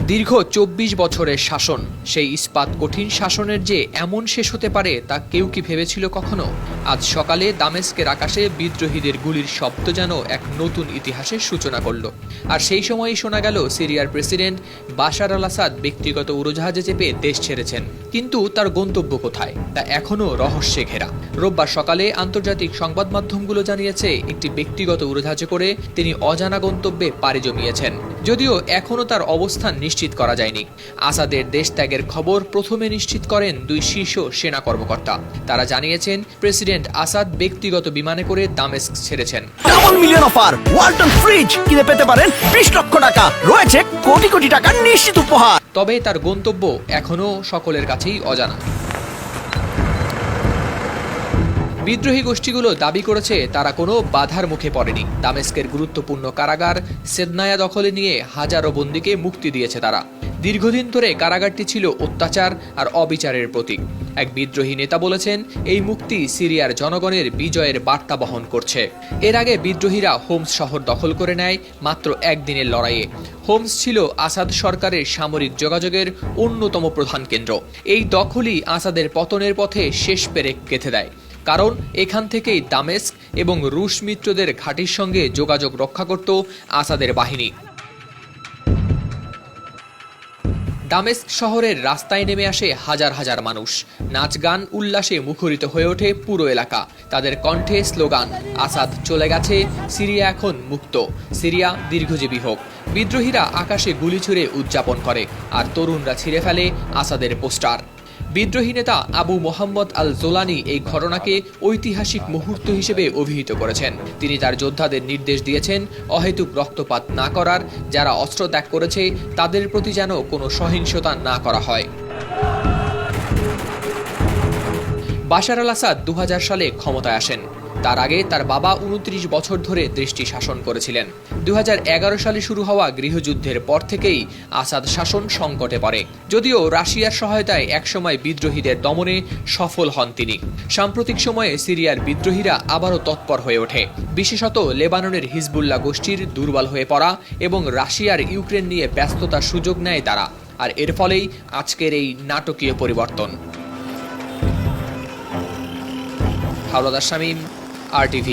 দীর্ঘ ২৪ বছরের শাসন, সেই ইস্পাত কঠিন শাসনের যে এমন শেষ হতে পারে তা কেউ কি ভেবেছিল কখনো? আজ সকালে দামেস্কের আকাশে বিদ্রোহীদের গুলির শব্দ যেন এক নতুন ইতিহাসের সূচনা করল। আর সেই সময়ই শোনা গেল সিরিয়ার প্রেসিডেন্ট বাশার আল আসাদ ব্যক্তিগত উড়োজাহাজে চেপে দেশ ছেড়েছেন। কিন্তু তার গন্তব্য কোথায় তা এখনও রহস্যে ঘেরা। রোববার সকালে আন্তর্জাতিক সংবাদ মাধ্যমগুলো জানিয়েছে একটি ব্যক্তিগত উড়োজাহাজে করে তিনি অজানা গন্তব্যে পাড়ি জমিয়েছেন। যদিও এখনও তার অবস্থান নিশ্চিত করা যায়নি। আসাদের দেশ ত্যাগের খবর প্রথমে নিশ্চিত করেন দুই শীর্ষ সেনা কর্মকর্তা। তারা জানিয়েছেন প্রেসিডেন্ট আসাদ ব্যক্তিগত বিমানে করে দামেস্ক ছেড়েছেন। Double million offer Walton fridge কিনে পেতে পারেন ২০ লক্ষ টাকা, রয়েছে কোটি কোটি টাকার নিশ্চিত উপহার। তবে তার গন্তব্য এখনও সকলের কাছেই অজানা। বিদ্রোহী গোষ্ঠীগুলো দাবি করেছে তারা কোনো বাধার মুখে পড়েনি। দামেস্কের গুরুত্বপূর্ণ কারাগার সেদনায়া দখলে নিয়ে হাজারো বন্দীকে মুক্তি দিয়েছে তারা। দীর্ঘদিন ধরে কারাগারটি ছিল অত্যাচার আর অবিচারের প্রতীক। এক বিদ্রোহী নেতা বলেছেন এই মুক্তি সিরিয়ার জনগণের বিজয়ের বার্তা বহন করছে। এর আগে বিদ্রোহীরা হোমস শহর দখল করে নেয় মাত্র একদিনের লড়াইয়ে। হোমস ছিল আসাদ সরকারের সামরিক যোগাযোগের অন্যতম প্রধান কেন্দ্র। এই দখলই আসাদের পতনের পথে শেষ পেরেক গেঁথে দেয়। কারণ এখান থেকেই দামেস্ক এবং রুশ মিত্রদের ঘাঁটির সঙ্গে যোগাযোগ রক্ষা করত আসাদের বাহিনী। দামেস্ক শহরের রাস্তায় নেমে আসে হাজার হাজার মানুষ। নাচ গান উল্লাসে মুখরিত হয়ে ওঠে পুরো এলাকা। তাদের কণ্ঠে স্লোগান, আসাদ চলে গেছে, সিরিয়া এখন মুক্ত, সিরিয়া দীর্ঘজীবী হোক। বিদ্রোহীরা আকাশে গুলি ছুড়ে উদযাপন করে আর তরুণরা ছিঁড়ে ফেলে আসাদের পোস্টার। বিদ্রোহী নেতা আবু মোহাম্মদ আল জোলানি এই ঘটনাকে ঐতিহাসিক মুহূর্ত হিসেবে অভিহিত করেছেন। তিনি তার যোদ্ধাদের নির্দেশ দিয়েছেন অহেতুক রক্তপাত না করার, যারা অস্ত্র ত্যাগ করেছে তাদের প্রতি যেন কোনো সহিংসতা না করা হয়। বাশার আল আসাদ ২০০০ সালে ক্ষমতায় আসেন। তার আগে তার বাবা ২৯ বছর ধরে দেশটি শাসন করেছিলেন। ২০১১ সালে শুরু হওয়া গৃহযুদ্ধের পর থেকেই আসাদ শাসন সংকটে পড়ে। যদিও রাশিয়ার সহায়তায় একসময় বিদ্রোহীদের দমনে সফল হন তিনি। সাম্প্রতিক সময়ে সিরিয়ার বিদ্রোহীরা আবারও তৎপর হয়ে ওঠে। বিশেষত লেবাননের হিজবুল্লাহ গোষ্ঠীর দুর্বল হয়ে পড়া এবং রাশিয়ার ইউক্রেন নিয়ে ব্যস্ততার সুযোগ নেয় তারা। আর এর ফলেই আজকের এই নাটকীয় পরিবর্তন। হাওলাদার শামীম, RTV।